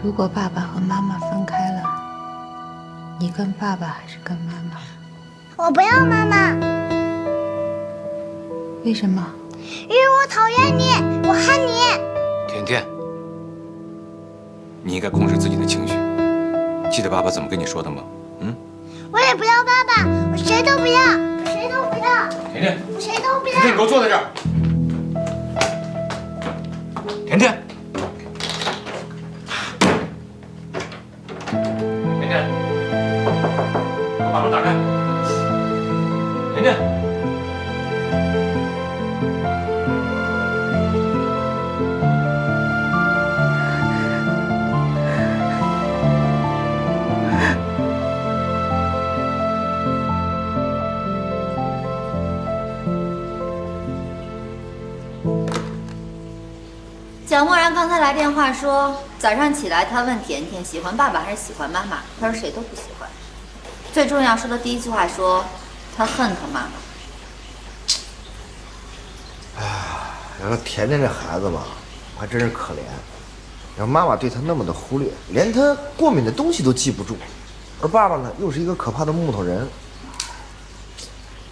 如果爸爸和妈妈分开了，你跟爸爸还是跟妈妈？我不要妈妈。为什么？因为我讨厌你，我恨你。甜甜，你应该控制自己的情绪。记得爸爸怎么跟你说的吗？我也不要爸爸，我谁都不要，我谁都不要。甜甜，我谁都不要。甜甜，你给我坐在这儿。甜甜，甜甜，把门打开。甜甜。蒋默然刚才来电话说，早上起来他问甜甜喜欢爸爸还是喜欢妈妈，他说谁都不喜欢。最重要说的第一句话说，他恨他妈妈。哎呀，要说甜甜这孩子吧，还真是可怜。然后妈妈对他那么的忽略，连他过敏的东西都记不住，而爸爸呢，又是一个可怕的木头人。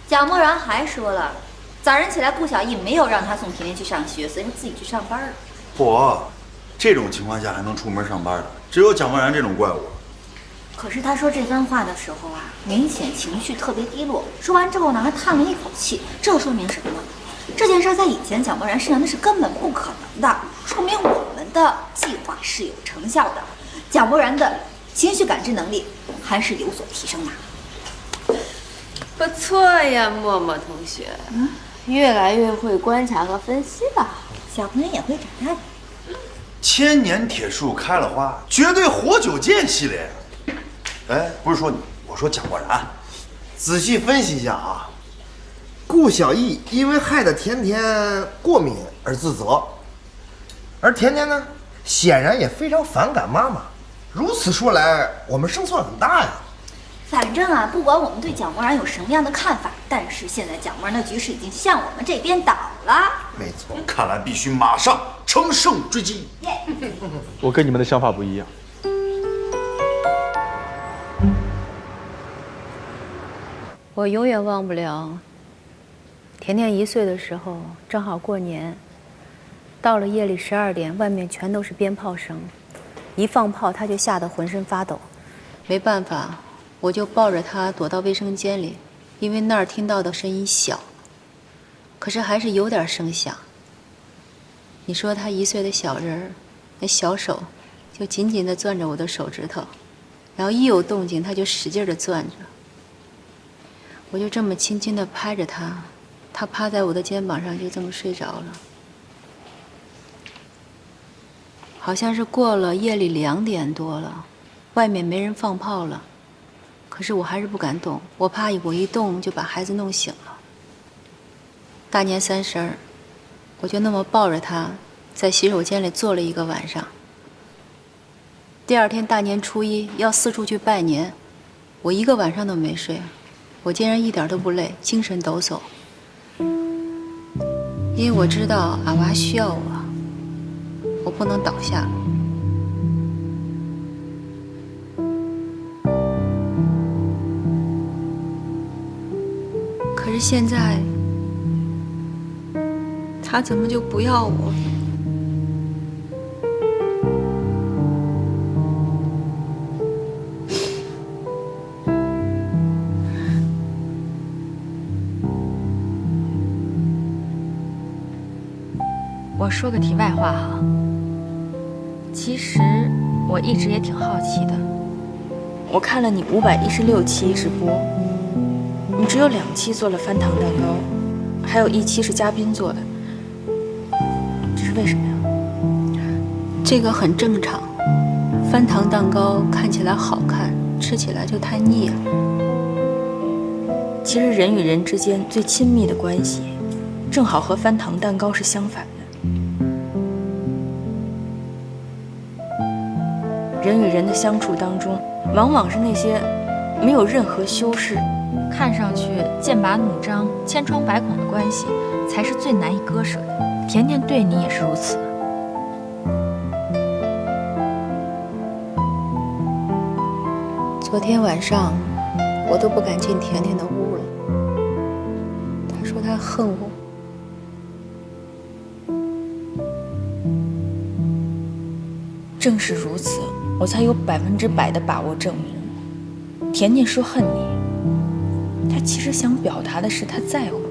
蒋默然还说了，早上起来顾小艺没有让他送甜甜去上学，所以他自己去上班了。嚯，这种情况下还能出门上班的，只有蒋默然这种怪物。可是他说这番话的时候啊，明显情绪特别低落。说完之后呢，还叹了一口气。这说明什么呢？这件事在以前蒋默然身上那是根本不可能的，说明我们的计划是有成效的。蒋默然的情绪感知能力还是有所提升的。不错呀，默默同学，越来越会观察和分析了。小朋友也会长大的。千年铁树开了花，绝对活久见系列。哎，不是说你，我说蒋默然。仔细分析一下啊，顾小艺因为害得甜甜过敏而自责，而甜甜呢，显然也非常反感妈妈。如此说来，我们胜算很大呀。反正啊，不管我们对蒋默然有什么样的看法，但是现在蒋默然的局势已经向我们这边倒了。没错，看来必须马上乘胜追击。我跟你们的想法不一样。我永远忘不了，甜甜1岁的时候，正好过年，到了夜里12点，外面全都是鞭炮声，一放炮她就吓得浑身发抖，没办法，我就抱着她躲到卫生间里，因为那儿听到的声音小，可是还是有点声响。你说她1岁的小人儿，那小手就紧紧地攥着我的手指头，然后一有动静她就使劲地攥着。我就这么轻轻地拍着她，她趴在我的肩膀上，就这么睡着了。好像是过了夜里2点多了，外面没人放炮了，可是我还是不敢动，我怕我一动就把孩子弄醒了。大年30，我就那么抱着她，在洗手间里坐了1个晚上。第2天大年初1要四处去拜年，我1个晚上都没睡。我竟然一点都不累，精神抖擞，因为我知道俺娃需要我不能倒下。可是现在，他怎么就不要我？我说个题外话哈，其实我一直也挺好奇的。我看了你516期直播，你只有2期做了翻糖蛋糕，还有1期是嘉宾做的，这是为什么呀？这个很正常，翻糖蛋糕看起来好看，吃起来就太腻了。其实人与人之间最亲密的关系，正好和翻糖蛋糕是相反的。人与人的相处当中，往往是那些没有任何修饰，看上去剑拔弩张、千疮百孔的关系，才是最难以割舍的。甜甜对你也是如此。昨天晚上，我都不敢进甜甜的屋了。她说她恨我。正是如此，我才有100%的把握证明，甜甜说恨你，她其实想表达的是她在乎你。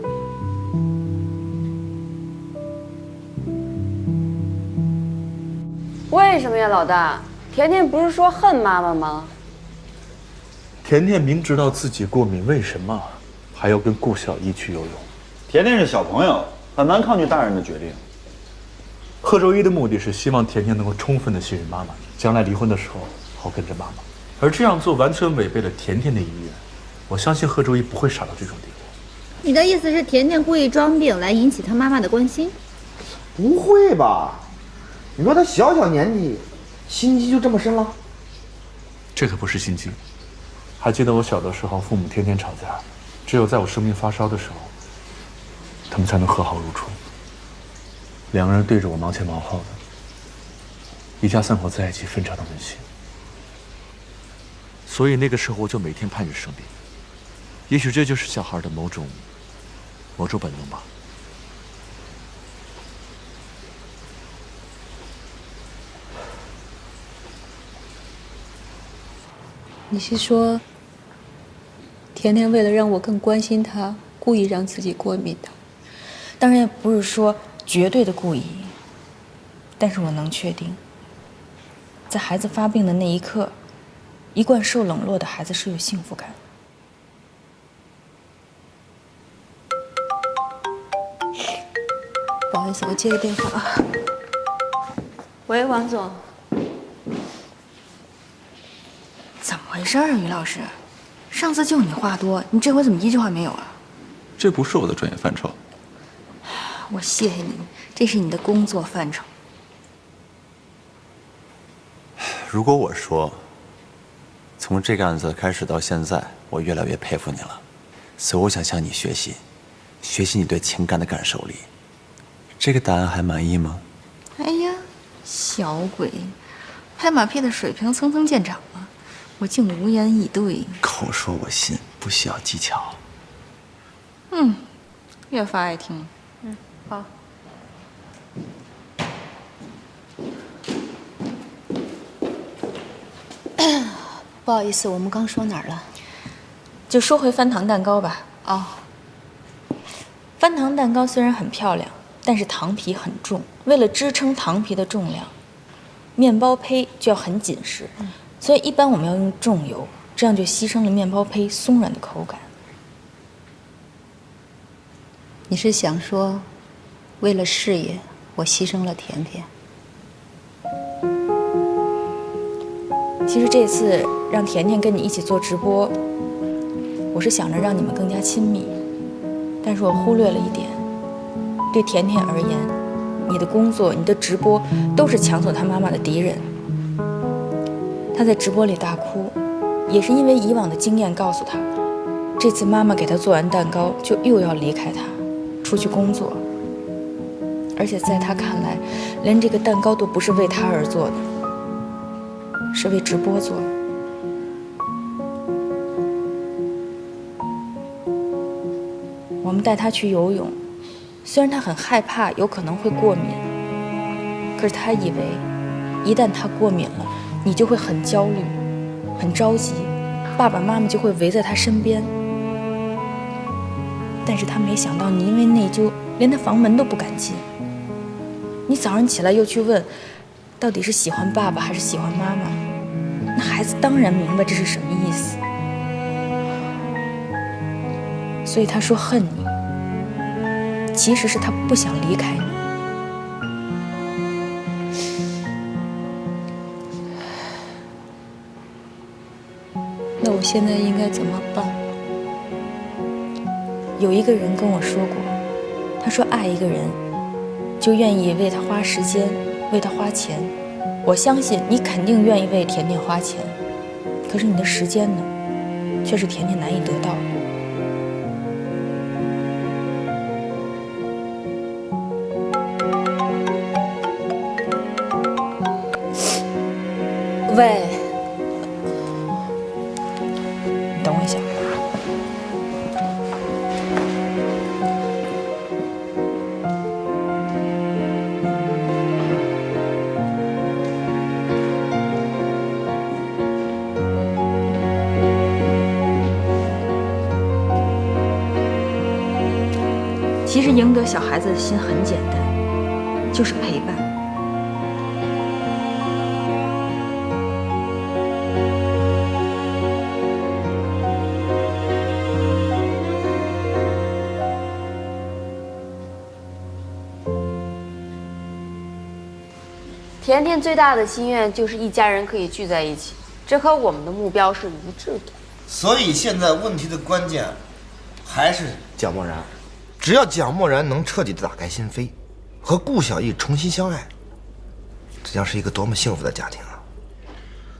为什么呀，老大？甜甜不是说恨妈妈吗？甜甜明知道自己过敏，为什么还要跟顾小艺去游泳？甜甜是小朋友，很难抗拒大人的决定。贺周一的目的是希望甜甜能够充分的信任妈妈，将来离婚的时候好跟着妈妈。而这样做完全违背了甜甜的意愿，我相信贺周一不会傻到这种地步。你的意思是甜甜故意装病来引起他妈妈的关心？不会吧？你说他小小年纪，心机就这么深了？这可不是心机。还记得我小的时候，父母天天吵架，只有在我生病发烧的时候，他们才能和好如初。两个人对着我忙前忙后的，一家三口在一起分吵到温馨。所以那个时候我就每天盼着生病，也许这就是小孩的某种本能吧。你是说，甜甜为了让我更关心她，故意让自己过敏的？当然也不是说绝对的故意，但是我能确定，在孩子发病的那一刻，一贯受冷落的孩子是有幸福感。不好意思，我接个电话啊。喂，王总。怎么回事啊，于老师？上次就你话多，你这回怎么一句话没有啊？这不是我的专业范畴。我谢谢你，这是你的工作范畴。如果我说，从这个案子开始到现在，我越来越佩服你了，所以我想向你学习，学习你对情感的感受力。这个答案还满意吗？哎呀，小鬼，拍马屁的水平蹭蹭见长了，我竟无言以对。口说我信，不需要技巧。越发爱听了。好。不好意思，我们刚说哪儿了？就说回翻糖蛋糕吧。哦，翻糖蛋糕虽然很漂亮，但是糖皮很重，为了支撑糖皮的重量，面包胚就要很紧实，所以一般我们要用重油，这样就牺牲了面包胚松软的口感。你是想说，为了事业，我牺牲了甜甜？其实这次让甜甜跟你一起做直播，我是想着让你们更加亲密，但是我忽略了一点，对甜甜而言，你的工作、你的直播都是抢走她妈妈的敌人。她在直播里大哭，也是因为以往的经验告诉她，这次妈妈给她做完蛋糕，就又要离开她，出去工作。而且在她看来，连这个蛋糕都不是为她而做的，是为直播做的。我们带她去游泳，虽然她很害怕有可能会过敏，可是她以为一旦她过敏了，你就会很焦虑很着急，爸爸妈妈就会围在她身边。但是她没想到你因为内疚连她房门都不敢进，你早上起来又去问到底是喜欢爸爸还是喜欢妈妈，那孩子当然明白这是什么意思，所以他说恨你，其实是他不想离开你。那我现在应该怎么办？有一个人跟我说过，他说爱一个人就愿意为他花时间，为他花钱。我相信你肯定愿意为甜甜花钱，可是你的时间呢，却是甜甜难以得到的。喂，等我一下。其实赢得小孩子的心很简单，就是陪伴。甜甜最大的心愿就是一家人可以聚在一起，这和我们的目标是一致的。所以现在问题的关键还是蒋默然。只要蒋默然能彻底的打开心扉，和顾小艺重新相爱，这将是一个多么幸福的家庭啊！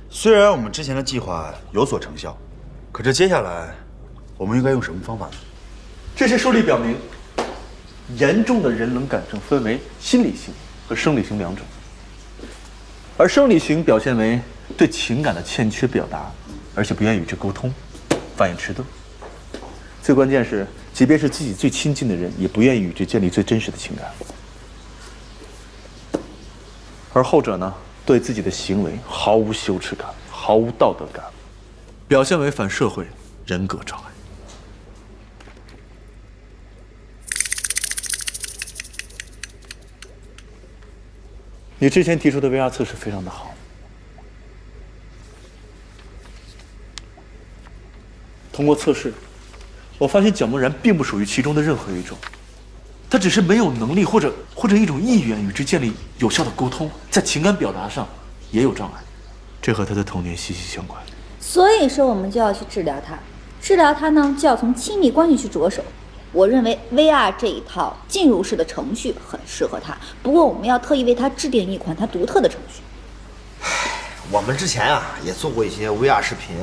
虽然我们之前的计划有所成效，可这接下来我们应该用什么方法呢？这些书里表明，严重的人冷感症分为心理型和生理型两种，而生理型表现为对情感的欠缺表达，而且不愿与之沟通，反应迟钝。最关键是，即便是自己最亲近的人，也不愿意与之建立最真实的情感。而后者呢，对自己的行为毫无羞耻感，毫无道德感，表现为反社会人格障碍。你之前提出的 VR 测试非常的好，通过测试，我发现蒋默然并不属于其中的任何一种，他只是没有能力或者一种意愿与之建立有效的沟通，在情感表达上也有障碍，这和他的童年息息相关。所以说，我们就要去治疗他。治疗他呢，就要从亲密关系去着手。我认为 VR 这一套进入式的程序很适合他，不过我们要特意为他制定一款他独特的程序。我们之前啊也做过一些 VR 视频，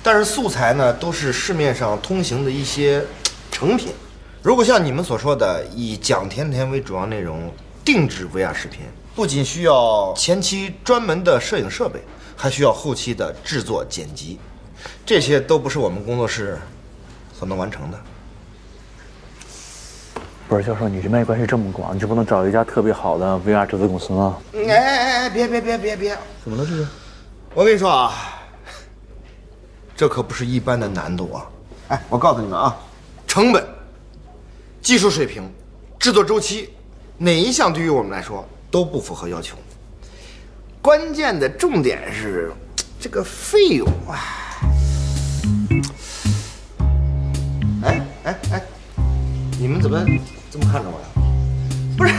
但是素材呢都是市面上通行的一些成品。如果像你们所说的以蒋甜甜为主要内容定制 VR 视频，不仅需要前期专门的摄影设备，还需要后期的制作剪辑，这些都不是我们工作室所能完成的。不是教授，你人脉关系这么广，你就不能找一家特别好的 VR 制作公司吗？别！怎么了这是？我跟你说啊，这可不是一般的难度啊！哎，我告诉你们啊，成本、技术水平、制作周期，哪一项对于我们来说都不符合要求。关键的重点是这个费用啊！哎，你们怎么这么看着我呀？不是，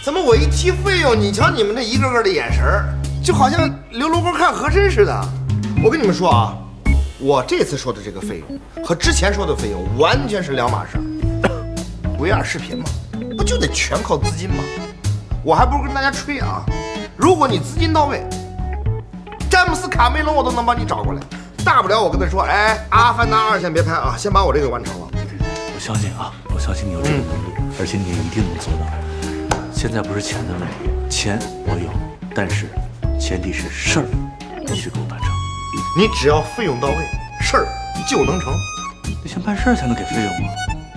怎么我一提费用，你瞧你们这一个个的眼神儿，就好像刘罗锅看和珅似的。我跟你们说啊，我这次说的这个费用和之前说的费用完全是两码事。VR 视频嘛，不就得全靠资金吗？我还不如跟大家吹啊，如果你资金到位，詹姆斯卡梅隆我都能帮你找过来。大不了我跟他说，哎，阿凡达2先别拍啊，先把我这个完成了。我相信啊，我相信你有这个能力，而且你也一定能做到。现在不是钱的问题，钱我有，但是前提是事儿必须给我办成。你只要费用到位，事儿就能成。你先办事儿才能给费用吗？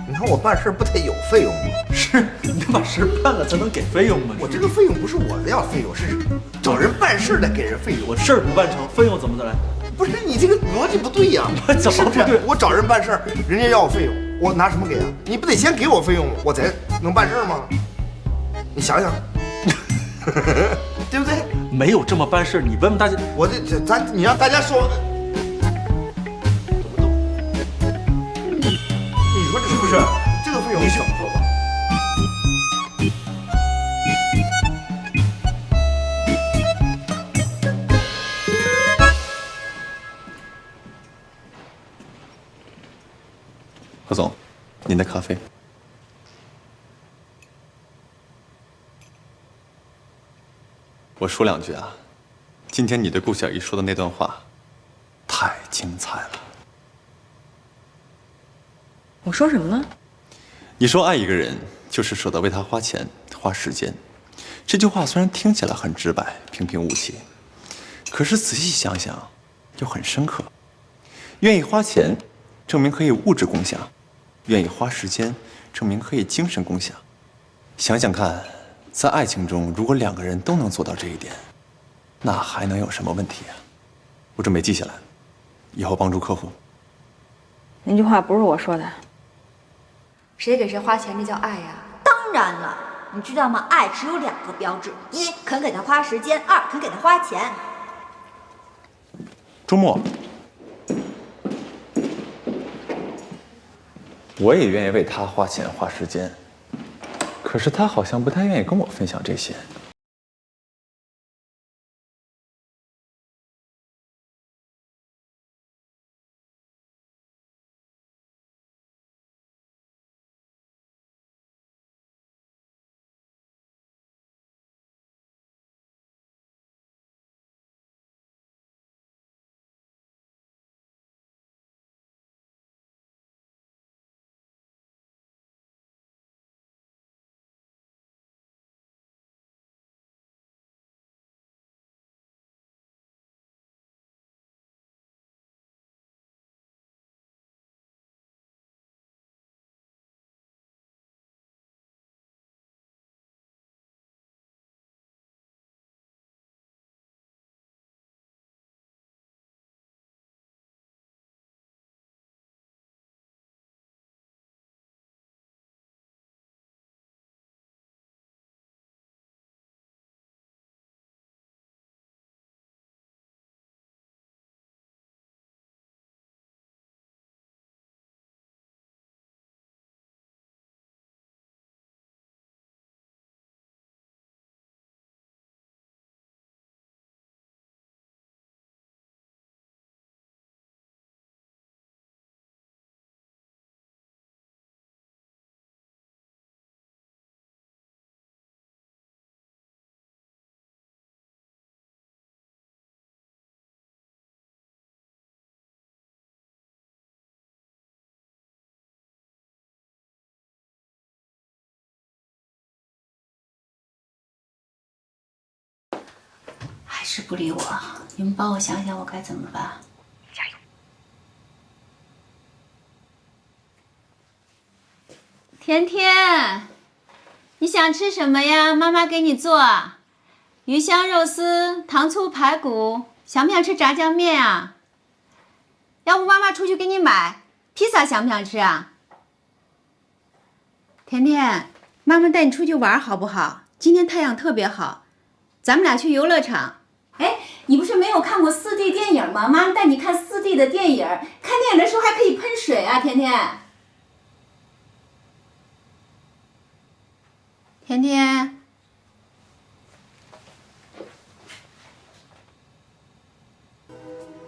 你看我办事儿不得有费用吗？是，你得把事办了才能给费用吗？我这个费用不是我的要费用，是找人办事得给人费用。我事儿不办成，费用怎么得来？不是你这个逻辑不对呀！怎么不对？我找人办事儿，人家要我费用，我拿什么给啊？你不得先给我费用，我才能办事儿吗？你想想，对不对？没有这么办事儿，你问问大家。我你让大家说，你说这是不是？这个费用你怎么说吧？何总，您的咖啡。我说两句啊，今天你对顾小艺说的那段话，太精彩了。我说什么了？你说爱一个人就是舍得为他花钱花时间，这句话虽然听起来很直白平平无奇，可是仔细想想又很深刻。愿意花钱，证明可以物质共享；愿意花时间，证明可以精神共享。想想看，在爱情中，如果2个人都能做到这一点，那还能有什么问题啊？我准备记下来，以后帮助客户。那句话不是我说的。谁给谁花钱，这叫爱呀？当然了，你知道吗？爱只有2个标志：一肯给他花时间，2肯给他花钱。周末，我也愿意为他花钱花时间，可是他好像不太愿意跟我分享这些。还是不理我，你们帮我想想，我该怎么办？加油！甜甜，你想吃什么呀？妈妈给你做鱼香肉丝、糖醋排骨，想不想吃炸酱面啊？要不妈妈出去给你买。披萨想不想吃啊？甜甜，妈妈带你出去玩好不好？今天太阳特别好，咱们俩去游乐场。哎，你不是没有看过4D 电影吗？妈妈带你看4D 的电影，看电影的时候还可以喷水啊，甜甜。甜甜，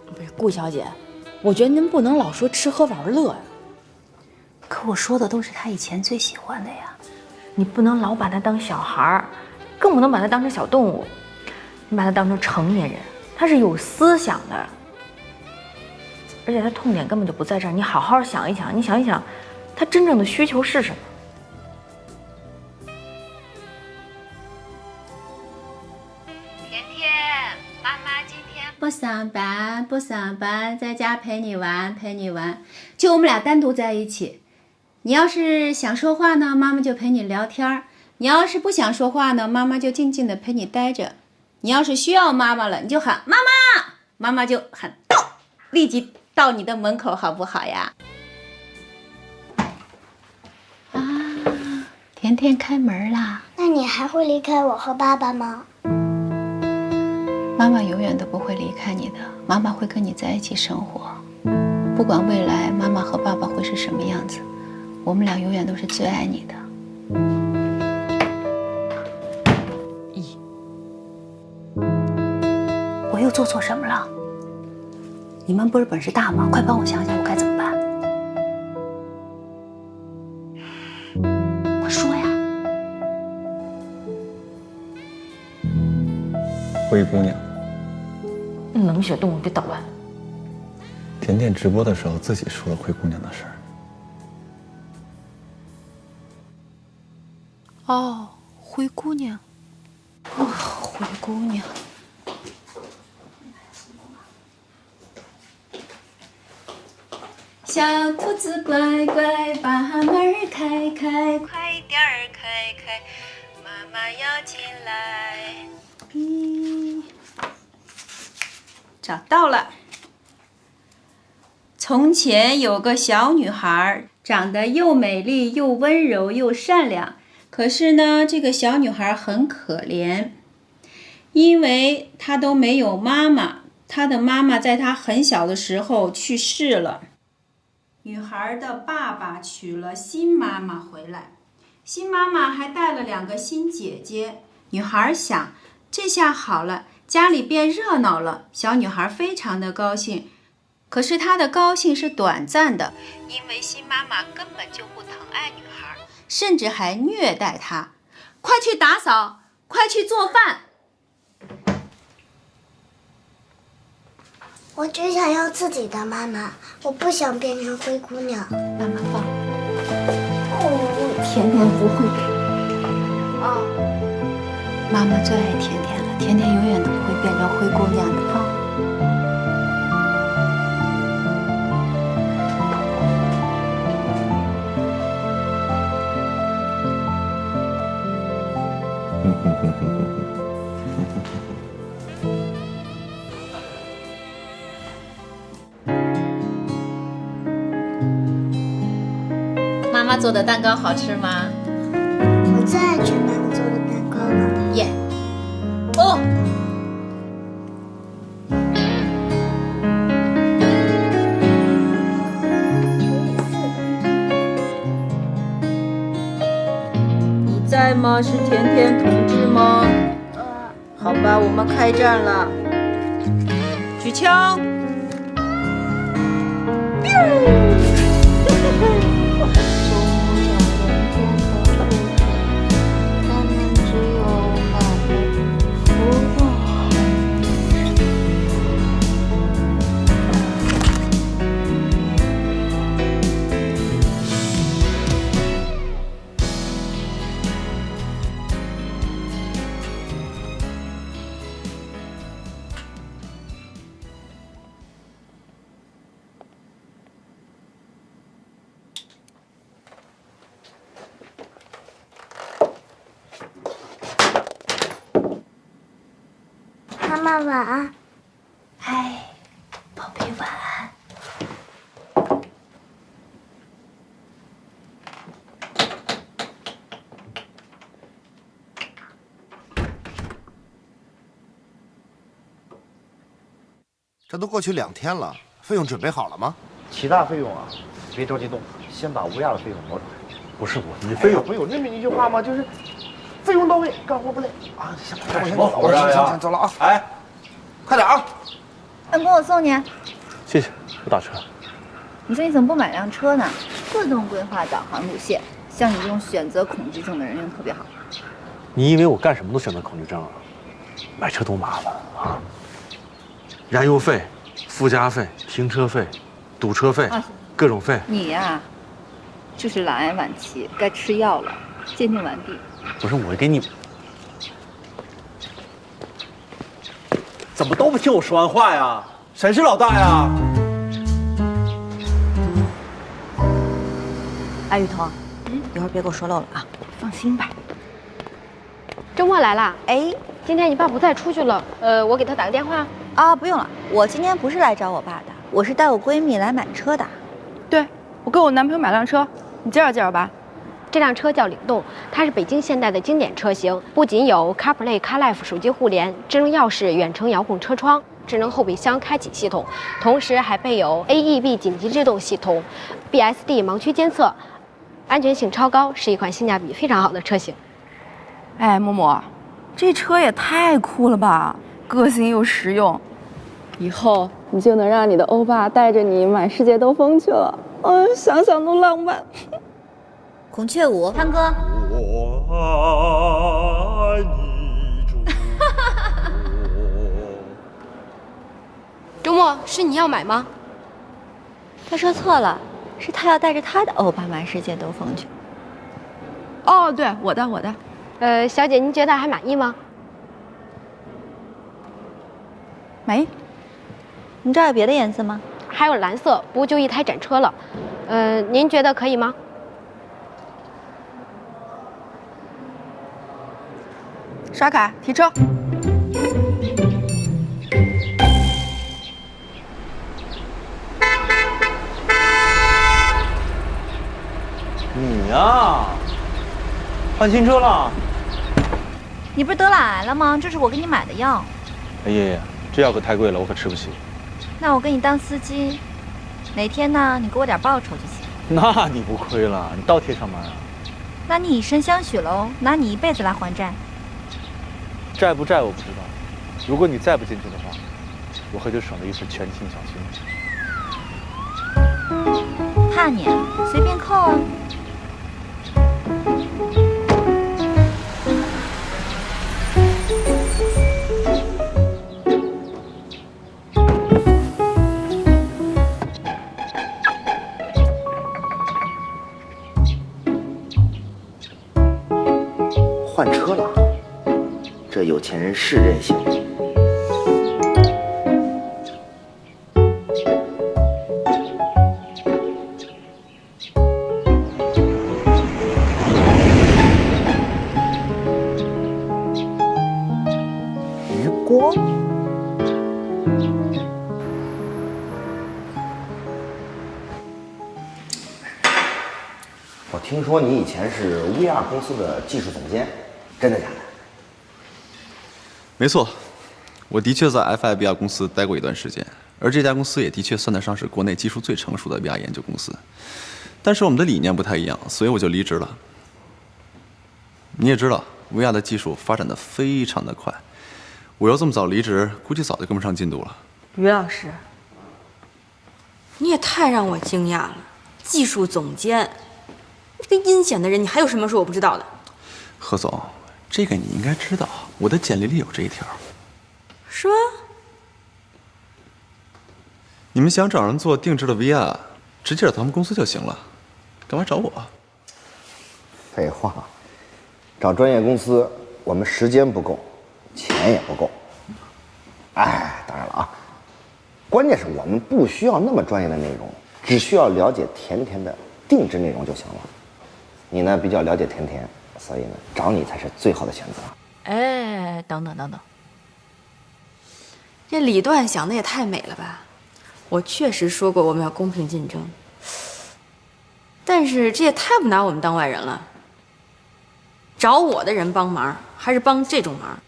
不是顾小姐，我觉得您不能老说吃喝玩乐呀。可我说的都是他以前最喜欢的呀。你不能老把他当小孩儿，更不能把他当成小动物。你把他当成成年人，他是有思想的，而且他痛点根本就不在这儿。你好好想一想，你想一想，他真正的需求是什么？甜甜，妈妈今天不上班，在家陪你玩。就我们俩单独在一起。你要是想说话呢，妈妈就陪你聊天；你要是不想说话呢，妈妈就静静的陪你待着。你要是需要妈妈了，你就喊妈妈，妈妈就喊到，立即到你的门口，好不好呀？啊，甜甜开门啦！那你还会离开我和爸爸吗？妈妈永远都不会离开你的，妈妈会跟你在一起生活，不管未来妈妈和爸爸会是什么样子，我们俩永远都是最爱你的。我又做错什么了？你们不是本事大吗？快帮我想想，我该怎么办？我说呀。灰姑娘，冷血动物，别捣乱。甜甜直播的时候自己说了灰姑娘的事儿。哦，灰姑娘。哦，灰姑娘。小兔子乖乖，把门儿开开，快点儿开开，妈妈要进来。找到了。从前有个小女孩，长得又美丽又温柔又善良。可是呢，这个小女孩很可怜，因为她都没有妈妈，她的妈妈在她很小的时候去世了。女孩的爸爸娶了新妈妈回来，新妈妈还带了2个新姐姐。女孩想，这下好了，家里变热闹了。小女孩非常的高兴，可是她的高兴是短暂的，因为新妈妈根本就不疼爱女孩，甚至还虐待她。快去打扫，快去做饭。我只想要自己的妈妈，我不想变成灰姑娘。妈妈抱。甜甜不会。妈妈最爱甜甜了，甜甜永远都不会变成灰姑娘的啊。妈妈做的蛋糕好吃吗？我最爱吃妈妈做的蛋糕了。耶！哦。你在吗？是甜甜同志吗？好吧，我们开战了。举枪！妈妈晚安。嗨，宝贝晚安。这都过去2天了，费用准备好了吗？其他费用啊，别着急动，先把乌鸦的费用挪出来。不是我，你费用不有那么一句话吗？就是费用到位，干活不累啊！行，干什么活啊行，走了啊！哎，快点啊！恩波，我送你。谢谢，不打车。你说你怎么不买辆车呢？自动规划导航路线，像你这种选择恐惧症的人用特别好。你以为我干什么都选择恐惧症啊？买车多麻烦啊！燃油费、附加费、停车费、堵车费，各种费。你呀，就是懒癌晚期，该吃药了。鉴定完毕。不是我给你，怎么都不听我说完话呀？谁是老大呀？哎，雨桐，一会儿别给我说漏了啊！放心吧。周末来啦？哎，今天你爸不在，出去了。我给他打个电话。啊，不用了，我今天不是来找我爸的，我是带我闺蜜来买车的。对，我跟我男朋友买辆车，你介绍介绍吧。这辆车叫领动，它是北京现代的经典车型，不仅有 CarPlay、CarLife 手机互联、智能钥匙、远程遥控车窗、智能后备箱开启系统，同时还备有 AEB 紧急制动系统、BSD 盲区监测，安全性超高，是一款性价比非常好的车型。哎，默默，这车也太酷了吧，个性又实用，以后你就能让你的欧巴带着你满世界兜风去了。想想都浪漫。孔雀舞，汤哥。我爱你中国。周末是你要买吗？他说错了，是他要带着他的欧巴满世界兜风去。哦，对，我的。小姐，您觉得还满意吗？没。你这儿有别的颜色吗？还有蓝色，不就一台展车了。您觉得可以吗？刷卡提车。你呀，换新车了？你不是得懒癌了吗？这是我给你买的药。哎呀，这药可太贵了，我可吃不起。那我给你当司机，哪天呢，你给我点报酬就行。那你不亏了，你倒贴上门啊？那你以身相许喽，拿你一辈子来还债。债不债我不知道，如果你再不进去的话，我可就省了一份全勤奖金。怕你啊，随便扣啊。换车了，这有钱人是任性。余光，我听说你以前是 VR 公司的技术总监。真的假的？没错，我的确在 FIBR 公司待过一段时间，而这家公司也的确算得上是国内技术最成熟的 VR 研究公司。但是我们的理念不太一样，所以我就离职了。你也知道 ，VR 的技术发展的非常的快，我要这么早离职，估计早就跟不上进度了。于老师，你也太让我惊讶了！技术总监，这个阴险的人，你还有什么是我不知道的？贺总。这个你应该知道，我的简历里有这一条。是吗？你们想找人做定制的 VR， 直接找他们公司就行了，干嘛找我？废话，找专业公司，我们时间不够，钱也不够。哎，当然了啊，关键是我们不需要那么专业的内容，只需要了解甜甜的定制内容就行了。你呢，比较了解甜甜。所以呢，找你才是最好的选择。哎，等等等等，这李段想的也太美了吧！我确实说过我们要公平竞争，但是这也太不拿我们当外人了。找我的人帮忙，还是帮这种忙，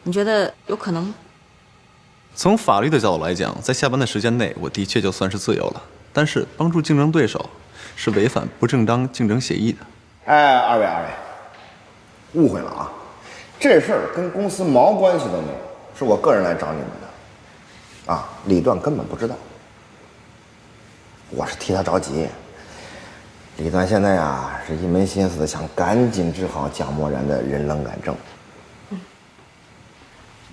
你觉得有可能吗？从法律的角度来讲，在下班的时间内，我的确就算是自由了。但是帮助竞争对手，是违反不正当竞争协议的。哎，二位。误会了啊！这事儿跟公司毛关系都没有，是我个人来找你们的。啊，李段根本不知道，我是替他着急。李段现在呀，是一门心思的想赶紧治好蒋默然的人冷感症。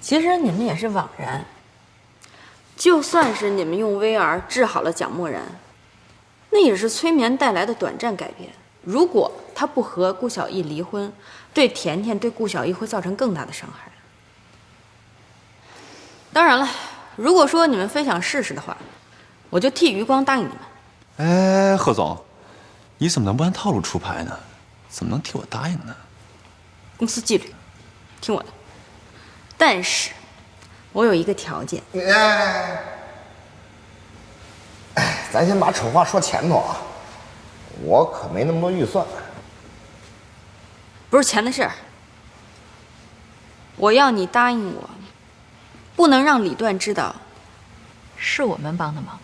其实你们也是枉然。就算是你们用 VR 治好了蒋默然，那也是催眠带来的短暂改变。如果他不和顾小艺离婚，对甜甜、对顾小艺会造成更大的伤害。当然了，如果说你们非想试试的话，我就替余光答应你们。哎，贺总，你怎么能不按套路出牌呢？怎么能替我答应呢？公司纪律，听我的。但是，我有一个条件。咱先把丑话说前头啊。我可没那么多预算，不是钱的事儿。我要你答应我，不能让李段知道是我们帮的忙。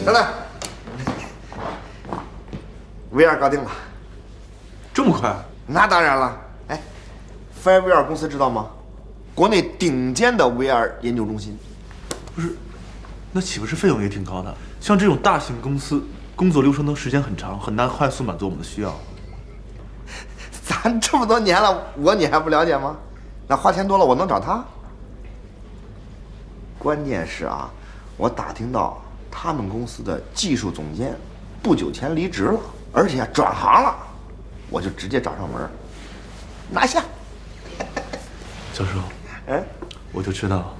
等等 ，VR 搞定了，这么快？那当然了。哎，FireVR 公司知道吗？国内顶尖的 VR 研究中心。不是，那岂不是费用也挺高的？像这种大型公司，工作流程都时间很长，很难快速满足我们的需要。咱这么多年了，你还不了解吗？那花钱多了，我能找他？关键是啊，我打听到他们公司的技术总监不久前离职了，而且转行了，我就直接找上门，拿下。教授，我就知道，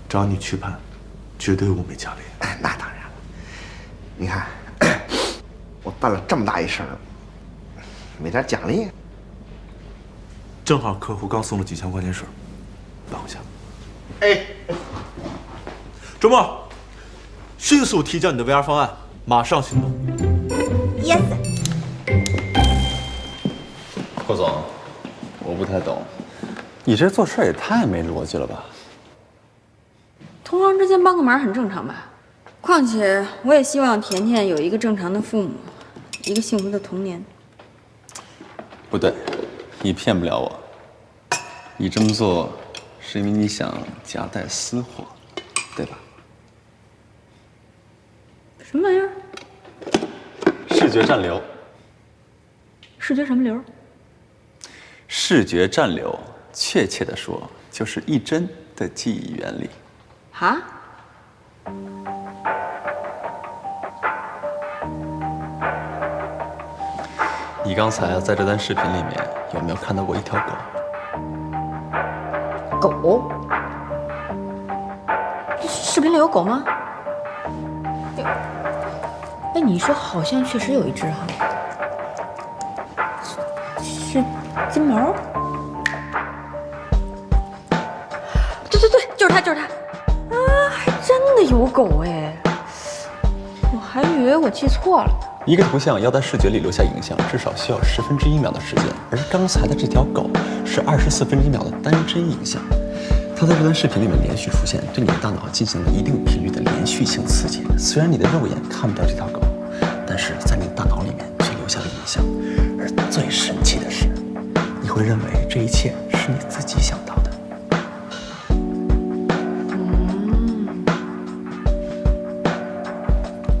找你去判，绝对物美价廉。那当然了，你看，我办了这么大一事儿，没点奖励？正好客户刚送了几箱矿泉水，帮我一下。周末，迅速提交你的 VR 方案，马上行动。Yes。霍总，我不太懂，你这做事也太没逻辑了吧？同行之间帮个忙很正常吧？况且我也希望甜甜有一个正常的父母，一个幸福的童年。不对，你骗不了我。你这么做是因为你想夹带私货，对吧？什么玩意儿？视觉暂留。视觉什么流？视觉暂留，确切的说，就是一帧的记忆原理。啊？你刚才在这段视频里面有没有看到过一条狗？狗？视频里有狗吗？哎，你说好像确实有一只哈，是金毛？对，就是它，就是它。啊，还真的有狗哎！我还以为我记错了。一个图像要在视觉里留下影像，至少需要1/10秒的时间，而刚才的这条狗是24分之1秒的单帧影像。它在这段视频里面连续出现，对你的大脑进行了一定频率的连续性刺激。虽然你的肉眼看不到这条狗，但是在你的大脑里面却留下了影像。而最神奇的是，你会认为这一切是你自己想到的。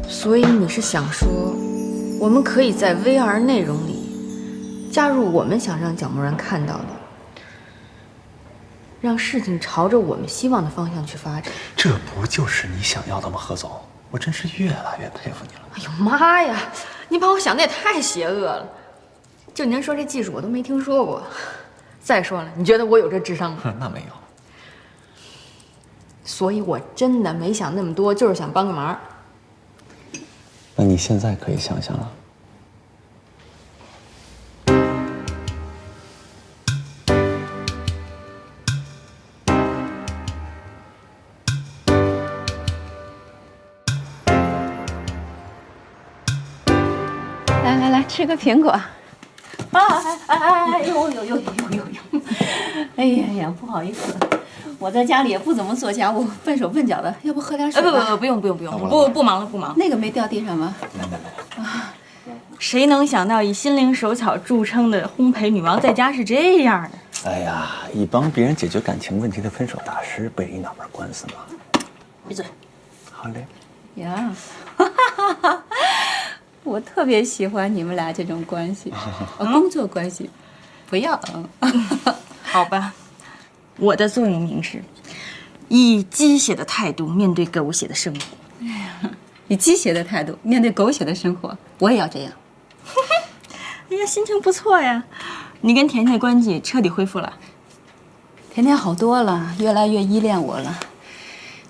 所以你是想说，我们可以在 VR 内容里加入我们想让角膜人看到的，让事情朝着我们希望的方向去发展。这不就是你想要的吗，何总？我真是越来越佩服你了。哎呦妈呀，你把我想的也太邪恶了！就您说这技术我都没听说过。再说了，你觉得我有这智商吗？那没有。所以我真的没想那么多，就是想帮个忙。那你现在可以想想了。来吃个苹果。呦！哎呀，不好意思，我在家里也不怎么做家务，笨手笨脚的，要不喝点水吧？不用，不忙了。那个没掉地上吗？啊，谁能想到以心灵手巧著称的烘焙女王在家是这样的？哎呀，以帮别人解决感情问题的分手大师，不也一脑门官司吗？闭嘴。好嘞。呀，我特别喜欢你们俩这种关系，工作关系，不要。好吧，我的座右铭是：以鸡血的态度面对狗血的生活。以鸡血的态度面对狗血的生活，我也要这样。哎呀，心情不错呀！你跟甜甜关系彻底恢复了。甜甜好多了，越来越依恋我了。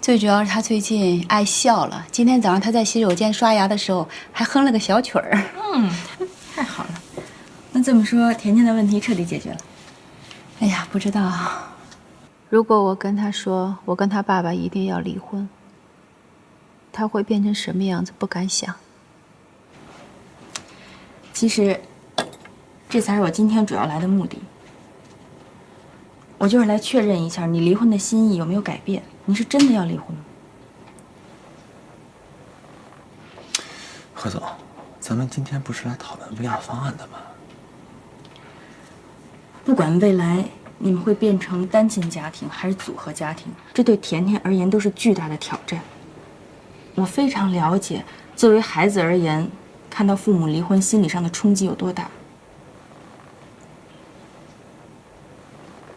最主要是她最近爱笑了。今天早上她在洗手间刷牙的时候，还哼了个小曲儿。太好了。那这么说，甜甜的问题彻底解决了。哎呀，不知道。如果我跟他说，我跟他爸爸一定要离婚，他会变成什么样子？不敢想。其实，这才是我今天主要来的目的。我就是来确认一下你离婚的心意有没有改变。你是真的要离婚吗？何总，咱们今天不是来讨论 VR 方案的吗？不管未来你们会变成单亲家庭还是组合家庭，这对甜甜而言都是巨大的挑战。我非常了解，作为孩子而言，看到父母离婚心理上的冲击有多大。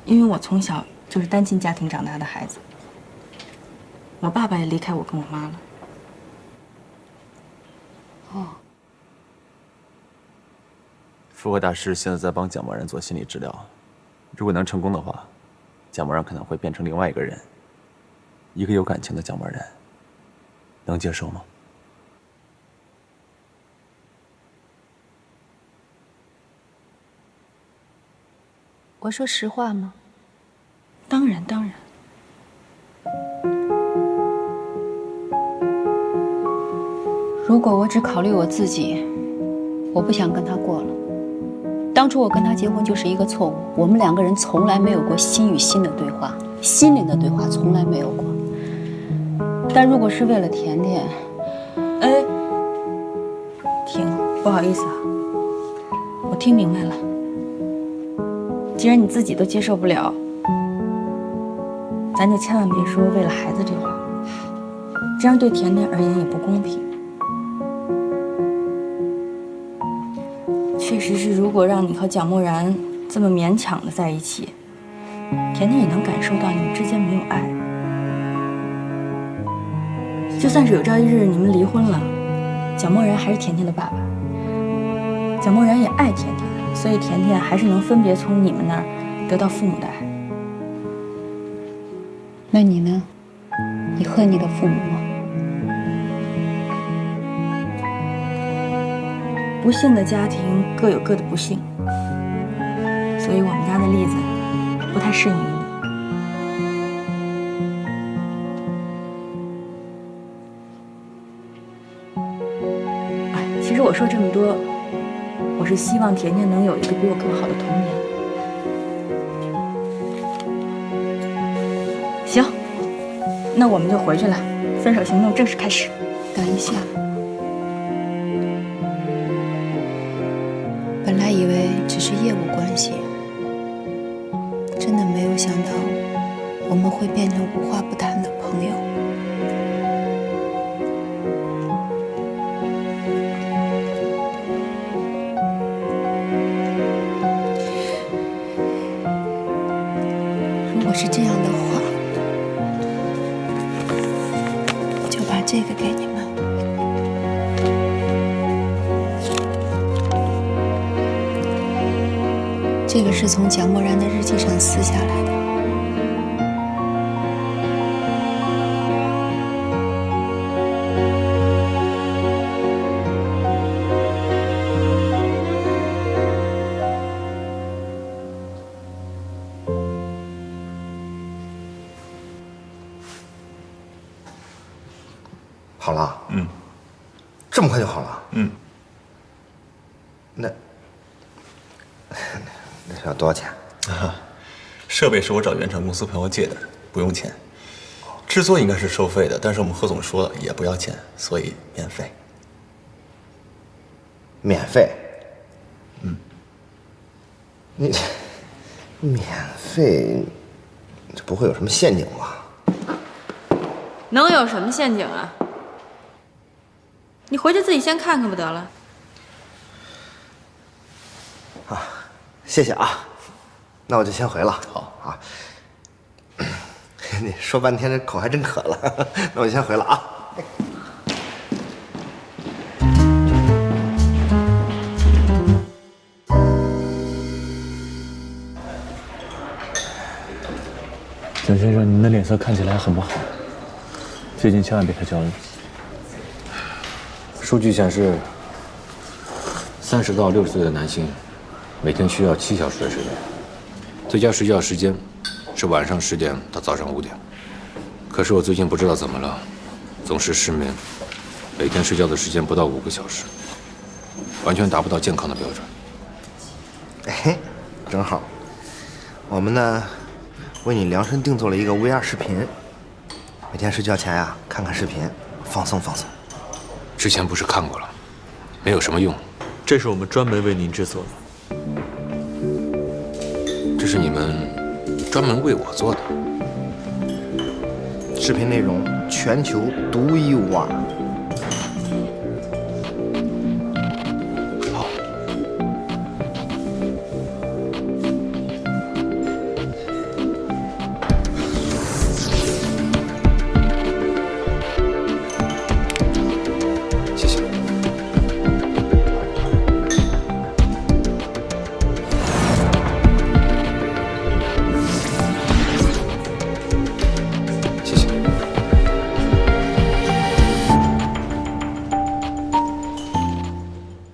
因为我从小就是单亲家庭长大的孩子，我爸爸也离开我跟我妈了。复活大师现在在帮蒋默然做心理治疗，如果能成功的话，蒋默然可能会变成另外一个人，一个有感情的蒋默然，能接受吗？我说实话吗？当然，当然。如果我只考虑我自己，我不想跟他过了。当初我跟他结婚就是一个错误，我们两个人从来没有过心与心的对话，心灵的对话从来没有过。但如果是为了甜甜，哎，婷，不好意思啊，我听明白了。既然你自己都接受不了，咱就千万别说为了孩子这话，这样对甜甜而言也不公平。确实是，如果让你和蒋默然这么勉强的在一起，甜甜也能感受到你们之间没有爱。就算是有朝一日你们离婚了，蒋默然还是甜甜的爸爸，蒋默然也爱甜甜，所以甜甜还是能分别从你们那儿得到父母的爱。那你呢？你恨你的父母吗？不幸的家庭各有各的不幸，所以我们家的例子不太适应于你。其实我说这么多，我是希望甜甜能有一个比我更好的童年。行，那我们就回去了，分手行动正式开始。等一下。本来以为只是业务关系，真的没有想到我们会变成无话不谈的朋友。如果是这样的话，我就把这个给你们。这个是从蒋默然的日记上撕下来的。好了？嗯。这么快就好了？嗯。那要多少钱？设备是我找原厂公司朋友借的，不用钱。制作应该是收费的，但是我们贺总说了也不要钱，所以免费。免费？嗯。你免费，这不会有什么陷阱吧？能有什么陷阱啊？你回去自己先看看不得了。啊，谢谢啊，那我就先回了。好啊，你说半天这口还真渴了，那我就先回了啊。蒋先生，您的脸色看起来很不好，最近千万别太焦虑。数据显示，30到60岁的男性每天需要7小时的睡眠，最佳睡觉时间是晚上10点到早上5点。可是我最近不知道怎么了，总是失眠，每天睡觉的时间不到5个小时，完全达不到健康的标准。哎，正好，我们呢为你量身定做了一个 VR 视频，每天睡觉前呀看看视频，放松放松。之前不是看过了，没有什么用。这是我们专门为您制作的。这是你们专门为我做的。视频内容全球独一无二。